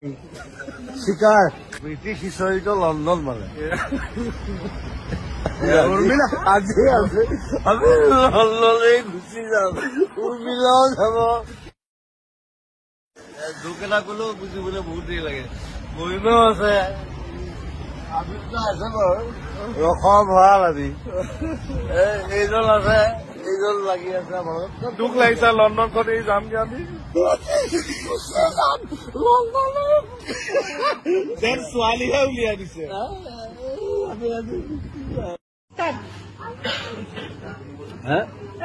শিকার British history তো London মানে উর্মিলা আজি আছে আমি লন্ডনে গুচি যাম উর্মিলাও যাব দুকেটা গলেও বুজিবলৈ বহুত দেৰি লাগে মহিমাও আছে আবিৰ্ত আছে বাৰু ৰসৰ ভঁৰাল আজি এইজন আছে এইজন লাগি আছে আমাৰ দুখ লাগিছে লণ্ডনখন এই যামগে আমি যেন ছোৱালীহে উলিয়াই দিছে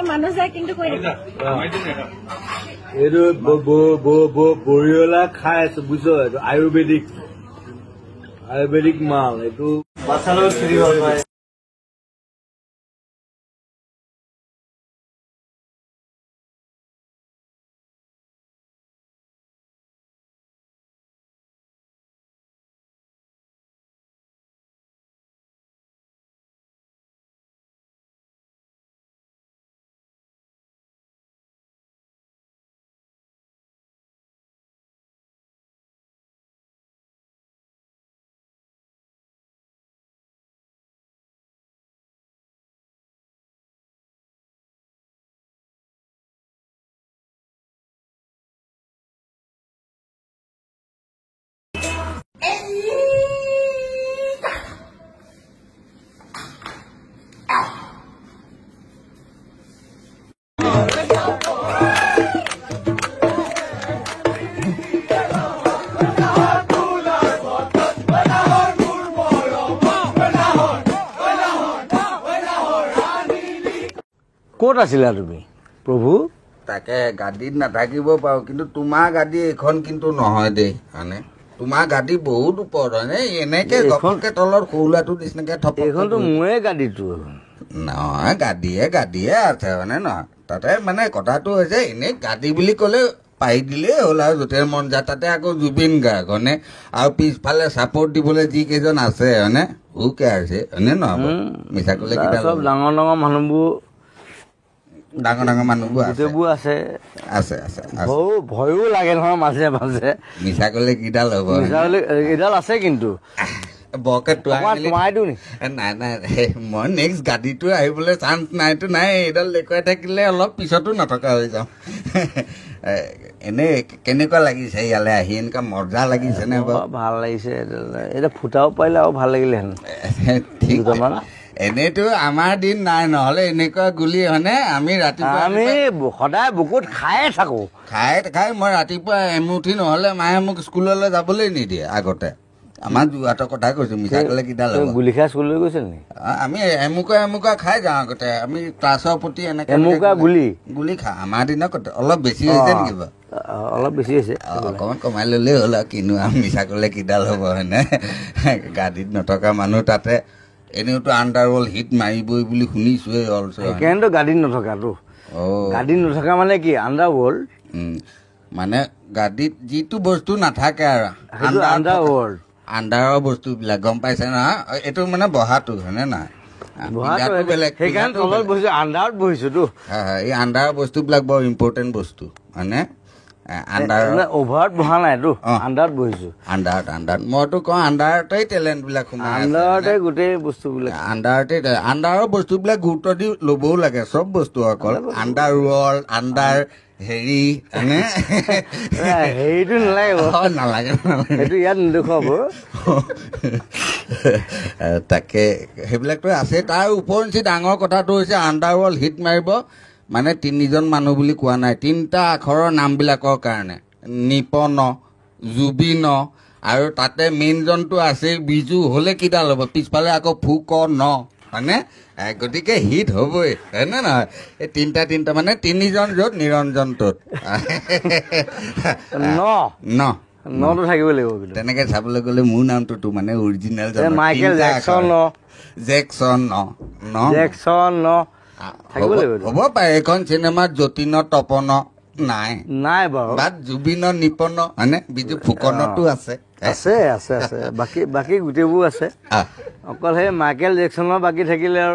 মানুহ যায় কিন্তু এইটো বৰিয়লা খাই আছো বুজিছ এইটো আয়ুৰ্বেদিক মাল এইটো বাচ্চাৰ লগত খেলি ভাল পায় ক'ত আছিলা তুমি প্ৰভু তাকে গাদীত নাথাকিব পাৰো কিন্তু তোমাৰ গাদী এইখন কিন্তু নহয় দেই মানে তোমাৰ গাদী বহুত ওপৰত হয়নে এনেকে গপকে তলত সৰুলাটো নিচিনাকে থপ এইখনতো মোৰে গাদীটো নহয় গাদীয়ে আছে মানে নহয় তাতে মানে কথাটো হৈছে এনেই গাদী বুলি ক'লে পাই দিলেই হ'ল আৰু য'তে মন যায় তাতে আকৌ জুবিন গাৰ্গ হয়নে আৰু পিছফালে ছাপৰ্ট দিবলৈ যিকেইজন আছে হয়নে ওকে আছে হয়নে নহয় মিছা ক'লে চব ডাঙৰ ডাঙৰ মানুহবোৰ গোটেইবোৰ আছে ভয়ো লাগে নহয় মাজে মাজে মিছা ক'লে কিডাল হ'ব এইডাল আছে কিন্তু বৰকে তোমাই দিওঁ নি নাই মই নেক্সট গাড়ীটো আহিবলৈ চান্স নাইতো নাই এইডাল দেখুৱাই থাকিলে অলপ পিছতো নথকা হৈ যাম এনেই কেনেকুৱা লাগিছে ইয়ালৈ আহি এনেকুৱা মজা লাগিছে নে বাৰু ভাল লাগিছে এতিয়া ফুটাব পাৰিলে আৰু ভাল লাগিলেহেঁতেন ঠিক এনেইতো আমাৰ দিন নাই নহ'লে এনেকুৱা গুলি হয়নে আমি ৰাতিপুৱা আমি সদায় বুকুত খায়ে থাকো খাই মই ৰাতিপুৱা এমুঠি নহ'লে মায়ে মোক স্কুললৈ যাবলৈ নিদিয়ে আগতে আমাৰ যোৰহাটৰ কথা কৈছো মিছা ক'লে কিডাল গুলি খাই স্কুললৈ গৈছিল নি আমি এমুকা খাই যাওঁ আগতে আমি ক্লাছৰ প্ৰতি এনেকে গুলি খাওঁ আমাৰ দিনত অলপ বেছি হৈছে নেকি বাৰু অলপ বেছি হৈছে অকণমান কমাই ল'লেই হ'ল আৰু কিনো আমি মিছা ক'লে কিডাল হ'ব হয়নে গাড়ীত নথকা মানুহ তাতে এনেওতো আণ্ডাৰৱৰ্ল্ড হিট মাৰিবই বুলি শুনিছোৱেই অলছ সেইকাৰণেতো গাড়ীত নথকাটো গাড়ীত নথকা মানে কি আণ্ডাৰৱৰ্ল্ড মানে গাড়ীত যিটো বস্তু নাথাকে আৰু আণ্ডাৰৰ বস্তুবিলাক গম পাইছে নহয় এইটো মানে বহাটো হয়নে নহয় সেইকাৰণে তলত বহিছো আণ্ডাৰত বহিছোতো এই আণ্ডাৰৰ বস্তুবিলাক বৰ ইম্পৰ্টেণ্ট বস্তু হয়নে অভাৰত বহা নাইতো আণ্ডাৰত বহিছো আণ্ডাৰত মইতো কওঁ আণ্ডাৰতেই টেলেণ্টবিলাক সোমাই আণ্ডাৰতে গোটেই বস্তুবিলাক আণ্ডাৰৰ বস্তুবিলাক গুৰুত্ব দি ল'বও লাগে চব বস্তু অকল আণ্ডাৰ ৱৰ্ল্ড আণ্ডাৰ হেৰি হয়নে হেৰিটো নালাগে সেইটো ইয়াত নেদেখুৱাব তাকে সেইবিলাকতো আছে তাৰ ওপৰঞ্চি ডাঙৰ কথাটো হৈছে আণ্ডাৰ ৱৰ্ল্ড হিট মাৰিব মানে তিনিজন মানুহ বুলি কোৱা নাই তিনিটা আখৰৰ নামবিলাকৰ কাৰণে নিপন জুবিন আৰু তাতে মেইনজনটো আছে বিজু হ'লে কিডাল হ'ব পিছফালে আকৌ ফুক ন হয়নে গতিকে হিট হ'বই হয়নে নহয় এই তিনিটা মানে তিনিজন য'ত নিৰঞ্জনটোত নটো থাকিব লাগিব তেনেকে চাবলৈ গ'লে মোৰ নামটোতো মানে অৰিজিনেল জেকচন হ'ব পাৰে এইখন চিনেমাত যতীন তপন নাই বাৰু বাট জুবিন নিপন হয়নে বিজু ফুকনতো আছে বাকী গোটেইবোৰ আছে অকল সেই মাইকেল জেকচনৰ বাকী থাকিলে আৰু